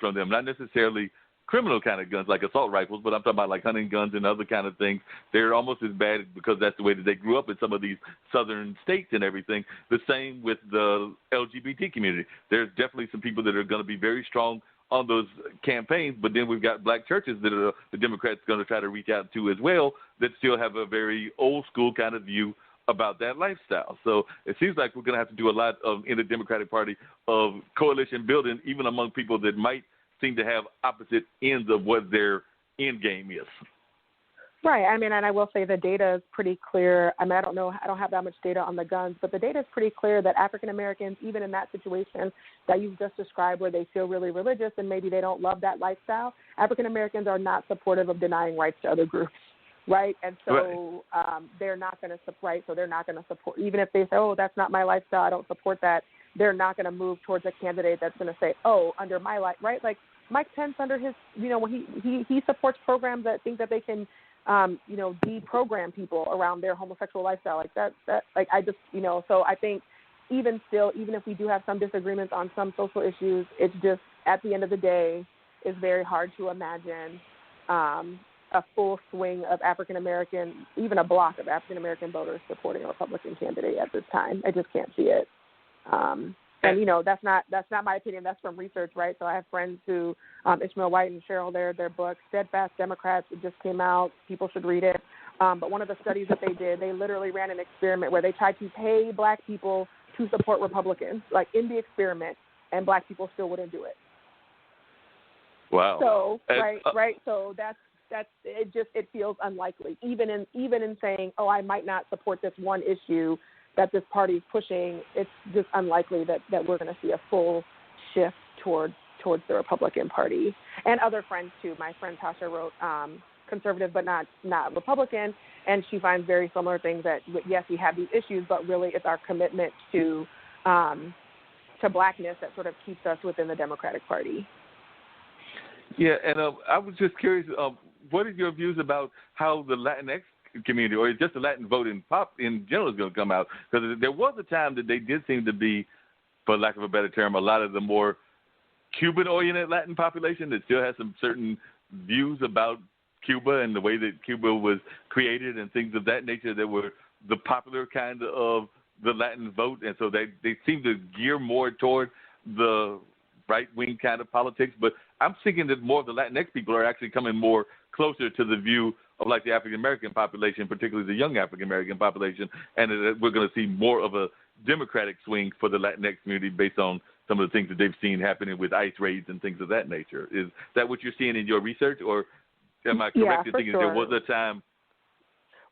from them, not necessarily criminal kind of guns like assault rifles, but I'm talking about like hunting guns and other kind of things. They're almost as bad because that's the way that they grew up in some of these southern states and everything. The same with the LGBT community. There's definitely some people that are going to be very strong on those campaigns, but then we've got black churches that are the Democrats going to try to reach out to as well that still have a very old school kind of view about that lifestyle. So it seems like we're going to have to do a lot in the Democratic Party of coalition building, even among people that might seem to have opposite ends of what their end game is. Right. I mean, and I will say the data is pretty clear. I mean, I don't have that much data on the guns, but the data is pretty clear that African Americans, even in that situation that you've just described where they feel really religious and maybe they don't love that lifestyle, African Americans are not supportive of denying rights to other groups. Right. And so they're not going to support. So they're not going to support, even if they say, oh, that's not my lifestyle, I don't support that. They're not going to move towards a candidate that's going to say, oh, under my life, right? Like Mike Pence under his, when he supports programs that think that they can, deprogram people around their homosexual lifestyle. Like that, like I just, so I think even still, even if we do have some disagreements on some social issues, it's just at the end of the day, it's very hard to imagine a full swing of African-American, even a block of African-American voters supporting a Republican candidate at this time. I just can't see it. And that's not my opinion. That's from research, right? So I have friends who, Ishmael White and Cheryl, their book, Steadfast Democrats, it just came out. People should read it. But one of the studies that they did, they literally ran an experiment where they tried to pay black people to support Republicans, like in the experiment, and black people still wouldn't do it. Wow. So right. So that's it feels unlikely. Even in saying, oh, I might not support this one issue that this party is pushing, it's just unlikely that we're going to see a full shift towards the Republican Party. And other friends too. My friend Tasha wrote conservative but not Republican, and she finds very similar things that yes, we have these issues, but really it's our commitment to blackness that sort of keeps us within the Democratic Party. Yeah, and I was just curious, what are your views about how the Latinx community, or just the Latin vote in pop in general, is going to come out? Because there was a time that they did seem to be, for lack of a better term, a lot of the more Cuban-oriented Latin population that still has some certain views about Cuba and the way that Cuba was created and things of that nature that were the popular kind of the Latin vote. And so they seem to gear more toward the right-wing kind of politics. But I'm thinking that more of the Latinx people are actually coming more closer to the view of like the African-American population, particularly the young African-American population, and that we're going to see more of a Democratic swing for the Latinx community based on some of the things that they've seen happening with ICE raids and things of that nature. Is that what you're seeing in your research, or am I correct in thinking there was a time?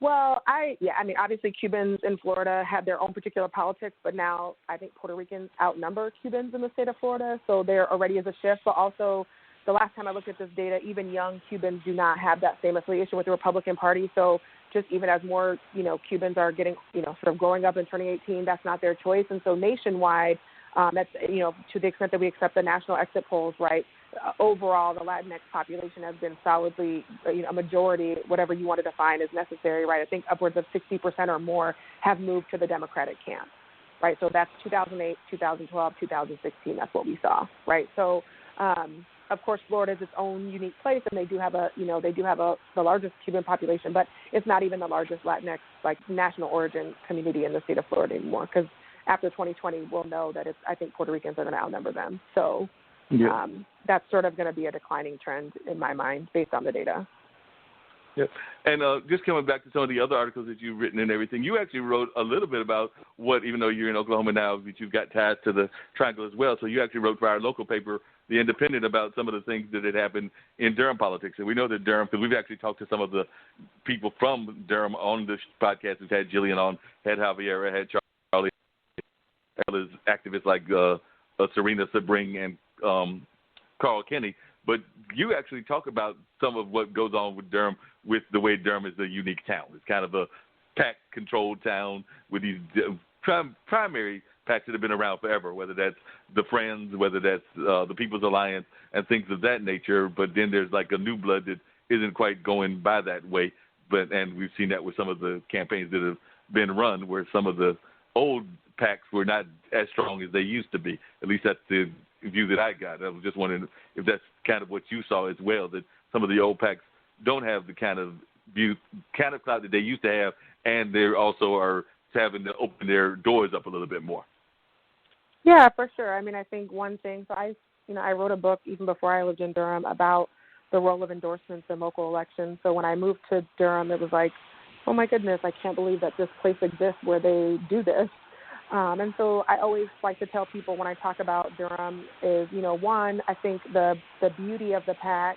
Well, I mean, obviously Cubans in Florida had their own particular politics, but now I think Puerto Ricans outnumber Cubans in the state of Florida, so there already is a shift. But also, the last time I looked at this data, even young Cubans do not have that same affiliation with the Republican Party. So just even as more, Cubans are getting, sort of growing up and turning 18, that's not their choice. And so nationwide, that's, to the extent that we accept the national exit polls, right, overall the Latinx population has been solidly, a majority, whatever you want to define as necessary, right? I think upwards of 60% or more have moved to the Democratic camp, right? So that's 2008, 2012, 2016. That's what we saw, right? So, of course, Florida is its own unique place, and they do have the largest Cuban population, but it's not even the largest Latinx, like, national origin community in the state of Florida anymore, because after 2020, we'll know that I think Puerto Ricans are going to outnumber them. So that's sort of going to be a declining trend in my mind based on the data. Yeah. And just coming back to some of the other articles that you've written and everything, you actually wrote a little bit about what, even though you're in Oklahoma now, that you've got ties to the Triangle as well. So you actually wrote for our local paper, The Independent, about some of the things that had happened in Durham politics. And we know that Durham, because we've actually talked to some of the people from Durham on this podcast. We've had Jillian on, had Javier, had Charlie, as well as activists like Serena Sabring and Carl Kenny. But you actually talk about some of what goes on with Durham, with the way Durham is a unique town. It's kind of a PAC-controlled town with these primary PACs that have been around forever, whether that's the Friends, whether that's the People's Alliance, and things of that nature. But then there's like a new blood that isn't quite going by that way. And we've seen that with some of the campaigns that have been run, where some of the old PACs were not as strong as they used to be. At least that's the view that I got. I was just wondering if that's kind of what you saw as well, that some of the old PACs don't have the kind of view, kind of clout that they used to have, and they also are having to open their doors up a little bit more. Yeah, for sure. I mean, I think one thing, so I wrote a book even before I lived in Durham about the role of endorsements in local elections. So when I moved to Durham, it was like, oh my goodness, I can't believe that this place exists where they do this. And so I always like to tell people when I talk about Durham is, one, I think the beauty of the PAC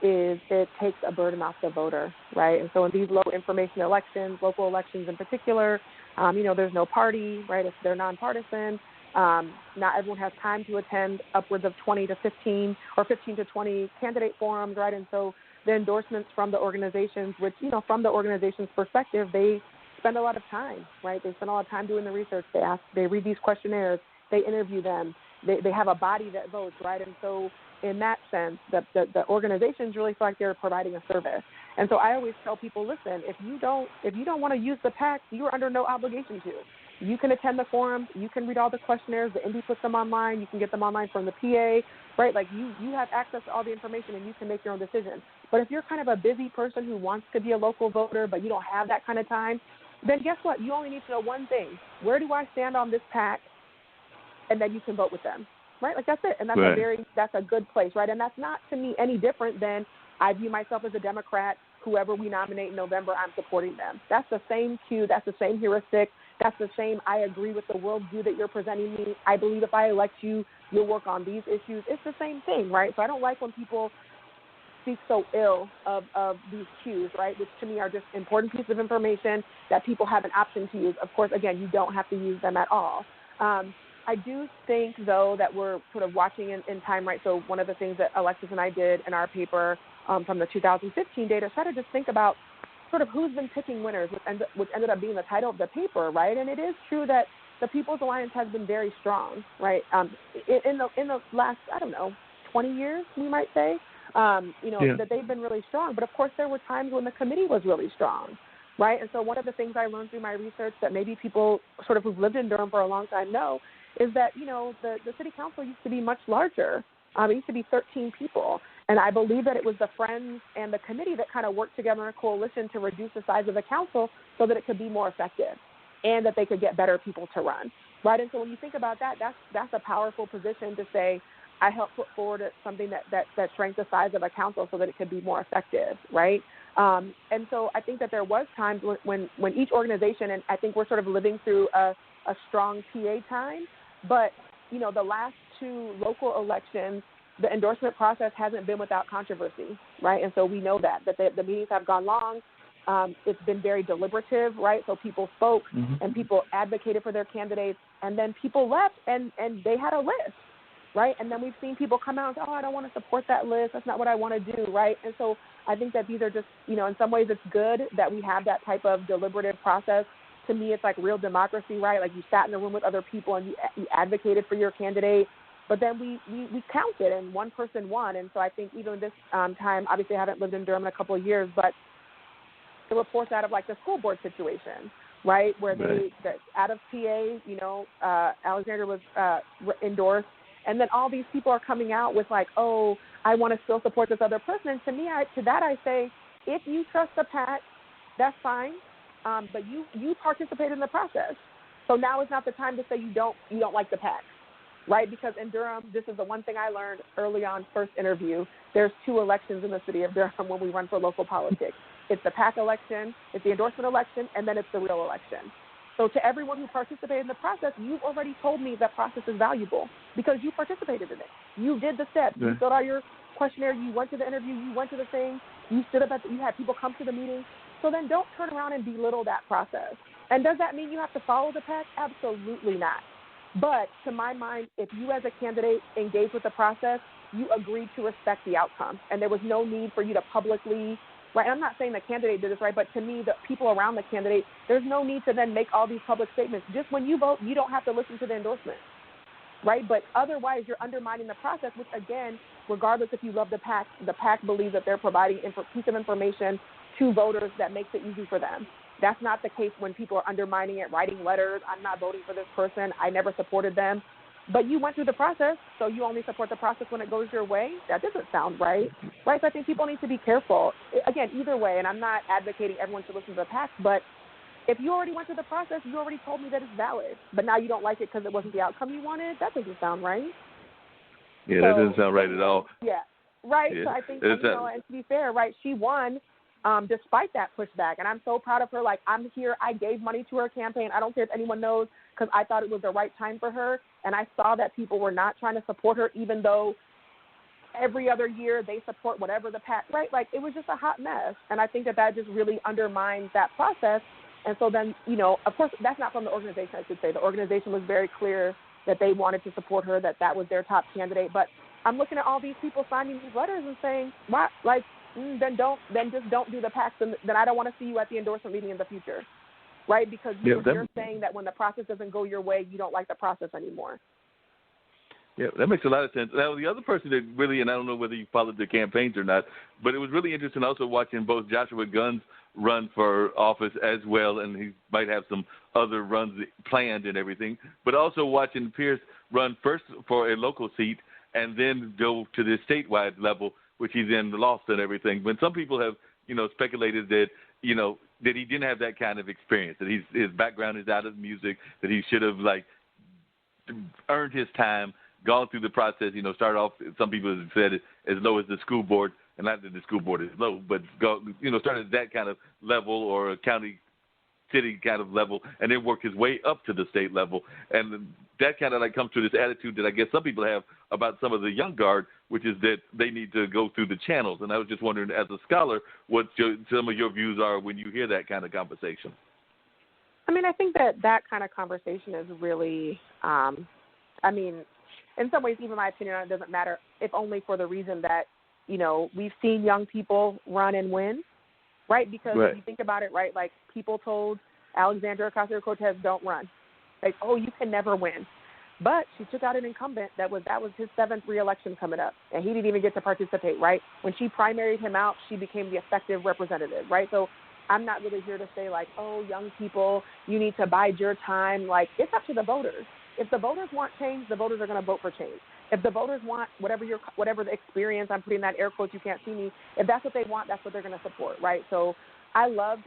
is it takes a burden off the voter, right? And so in these low information elections, local elections in particular, there's no party, right? If they're nonpartisan, not everyone has time to attend upwards of 20 to 15 or 15 to 20 candidate forums, right? And so the endorsements from the organizations, which, from the organization's perspective, they spend a lot of time, right? They spend a lot of time doing the research. They read these questionnaires, they interview them, they have a body that votes, right? And so in that sense, the organizations really feel like they're providing a service. And so I always tell people, listen, if you don't want to use the PAC, you are under no obligation to. You can attend the forums, you can read all the questionnaires, the Indy puts them online, you can get them online from the PA, right? Like you have access to all the information and you can make your own decision. But if you're kind of a busy person who wants to be a local voter, but you don't have that kind of time, then guess what? You only need to know one thing. Where do I stand on this PAC? And then you can vote with them, right? Like that's it. And that's right. that's a good place, right? And that's not to me any different than I view myself as a Democrat. Whoever we nominate in November, I'm supporting them. That's the same cue. That's the same heuristic. That's the same, I agree with the worldview that you're presenting me. I believe if I elect you, you'll work on these issues. It's the same thing, right? So I don't like when people speak so ill of these cues, right, which to me are just important pieces of information that people have an option to use. Of course, again, you don't have to use them at all. I do think, though, that we're sort of watching in time, right? So one of the things that Alexis and I did in our paper from the 2015 data, try to just think about sort of who's been picking winners, which ended up being the title of the paper, right? And it is true that the People's Alliance has been very strong, right? In the last, 20 years, we might say, that they've been really strong. But of course, there were times when the committee was really strong, right? And so one of the things I learned through my research that maybe people sort of who've lived in Durham for a long time know is that, the city council used to be much larger. It used to be 13 people. And I believe that it was the Friends and the committee that kind of worked together in a coalition to reduce the size of the council so that it could be more effective and that they could get better people to run, right? And so when you think about that, that's a powerful position to say, I helped put forward something that shrank the size of a council so that it could be more effective, right? And so I think that there was times when each organization, and I think we're sort of living through a strong PA time, but, the last two local elections, the endorsement process hasn't been without controversy, right? And so we know that the meetings have gone long. It's been very deliberative, right? So people spoke and people advocated for their candidates, and then people left and they had a list, right? And then we've seen people come out and say, I don't want to support that list. That's not what I want to do, right? And so I think that these are just, in some ways it's good that we have that type of deliberative process. To me, it's like real democracy, right? Like you sat in a room with other people and you advocated for your candidate. But then we counted, and one person won. And so I think even this time, obviously I haven't lived in Durham in a couple of years, but the reports out of like the school board situation, right, where out of PA, Alexander was endorsed, and then all these people are coming out with like, I want to still support this other person. And to me, I say, if you trust the PAC, that's fine, but you participated in the process. So now is not the time to say you don't like the PAC. Right, because in Durham, this is the one thing I learned early on, first interview, there's two elections in the city of Durham when we run for local politics. It's the PAC election, it's the endorsement election, and then it's the real election. So to everyone who participated in the process, you've already told me that process is valuable because you participated in it. You did the steps. You filled out your questionnaire. You went to the interview. You went to the thing. You stood up you had people come to the meeting. So then don't turn around and belittle that process. And does that mean you have to follow the PAC? Absolutely not. But to my mind, if you as a candidate engage with the process, you agreed to respect the outcome. And there was no need for you to publicly, right? And I'm not saying the candidate did this, right? But to me, the people around the candidate, there's no need to then make all these public statements. Just when you vote, you don't have to listen to the endorsement, right? But otherwise, you're undermining the process, which again, regardless if you love the PAC believes that they're providing a piece of information to voters that makes it easy for them. That's not the case when people are undermining it, writing letters. I'm not voting for this person. I never supported them. but you went through the process, so you only support the process when it goes your way. That doesn't sound right, right? So I think people need to be careful. Again, either way, and I'm not advocating everyone should listen to the PAC, but if you already went through the process, you already told me that it's valid, but now you don't like it because it wasn't the outcome you wanted, that doesn't sound right. Yeah, that doesn't sound right at all. Yeah, right. Yeah. So I think, and to be fair, right, she won despite that pushback, and I'm so proud of her. Like, I'm here. I gave money to her campaign. I don't care if anyone knows, because I thought it was the right time for her, and I saw that people were not trying to support her, even though every other year they support whatever the PAC, right? Like, it was just a hot mess, and I think that just really undermines that process. And so then, of course, that's not from the organization, I should say. The organization was very clear that they wanted to support her, that was their top candidate. But I'm looking at all these people signing these letters and saying, what? Like, then just don't do the PACs, and then I don't want to see you at the endorsement meeting in the future, right? Because you're saying that when the process doesn't go your way, you don't like the process anymore. Yeah, that makes a lot of sense. Now, the other person that really, and I don't know whether you followed the campaigns or not, but it was really interesting also watching both Joshua Gunn's run for office as well, and he might have some other runs planned and everything, but also watching Pierce run first for a local seat and then go to the statewide level, which he's in lost and everything. When some people have, speculated that, that he didn't have that kind of experience, that his background is out of music, that he should have, earned his time, gone through the process, started off, some people have said, as low as the school board, and not that the school board is low, but started at that kind of level or a county, city kind of level, and then worked his way up to the state level. And that kind of comes to this attitude that I guess some people have about some of the young guard, which is that they need to go through the channels. And I was just wondering, as a scholar, what some of your views are when you hear that kind of conversation. I mean, I think that kind of conversation is really, in some ways, even my opinion on it doesn't matter, if only for the reason that, we've seen young people run and win, right? Because if you think about it, right, like people told Alexandria Ocasio-Cortez, don't run. Like, oh, you can never win. But she took out an incumbent that was his 7th re-election coming up, and he didn't even get to participate, right? When she primaried him out, she became the effective representative, right? So I'm not really here to say, oh, young people, you need to bide your time. It's up to the voters. If the voters want change, the voters are going to vote for change. If the voters want whatever the experience, I'm putting that air quotes, you can't see me, if that's what they want, that's what they're going to support, right? So I loved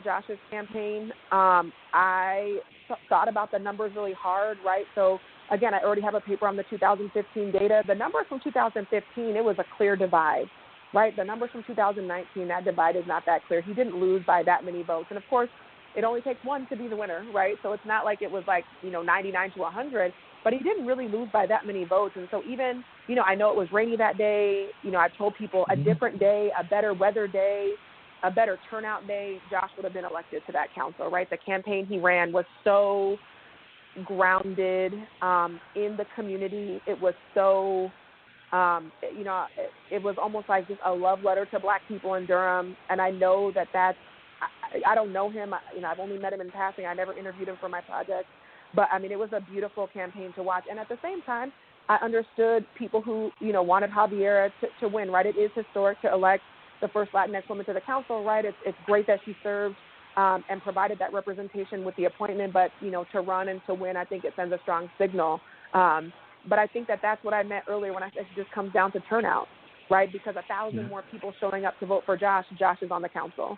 Josh's campaign. I thought about the numbers really hard, right? So, again, I already have a paper on the 2015 data. The numbers from 2015, it was a clear divide, right? The numbers from 2019, that divide is not that clear. He didn't lose by that many votes. And, of course, it only takes one to be the winner, right? So it's not like it was 99 to 100, but he didn't really lose by that many votes. And so even, I know it was rainy that day. I've told people a different day, a better weather day, a better turnout day, Josh would have been elected to that council, right? The campaign he ran was so grounded in the community. It was so, it was almost like just a love letter to Black people in Durham. And I know that's, I don't know him. I've only met him in passing. I never interviewed him for my project. But, it was a beautiful campaign to watch. And at the same time, I understood people who, wanted Javiera to win, right? It is historic to elect the first Latinx woman to the council, right? It's great that she served and provided that representation with the appointment. But, to run and to win, I think it sends a strong signal. But I think that's what I meant earlier when I said it just comes down to turnout, right? Because 1,000 more people showing up to vote for Josh is on the council.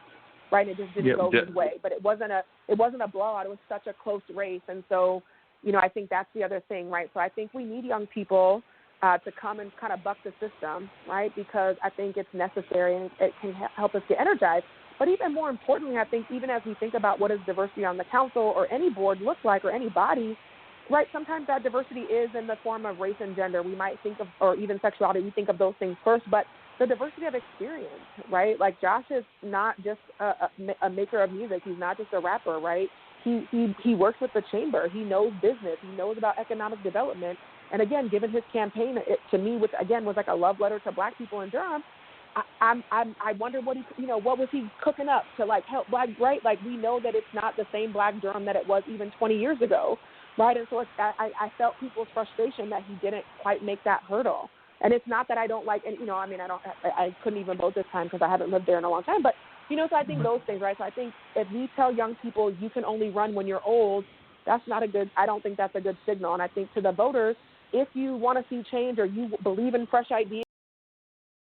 Right, and it just didn't go his way, but it wasn't a blowout. It was such a close race, and so I think that's the other thing, right? So I think we need young people to come and kind of buck the system, right? Because I think it's necessary and it can help us get energized. But even more importantly, I think even as we think about what does diversity on the council or any board look like or any body, right? Sometimes that diversity is in the form of race and gender. We might think of, or even sexuality. We think of those things first, but the diversity of experience, right? Like Josh is not just a maker of music. He's not just a rapper, right? He works with the chamber. He knows business. He knows about economic development. And again, given his campaign, it, to me, which again was like a love letter to Black people in Durham, I wonder what what was he cooking up to help Black, right? Like we know that it's not the same Black Durham that it was even 20 years ago, right? And so I felt people's frustration that he didn't quite make that hurdle. And it's not that I don't like, and I couldn't even vote this time because I haven't lived there in a long time. But so I think those things, right? So I think if we tell young people you can only run when you're old, That's not a good, I don't think that's a good signal. And I think to the voters, if you want to see change or you believe in fresh ideas,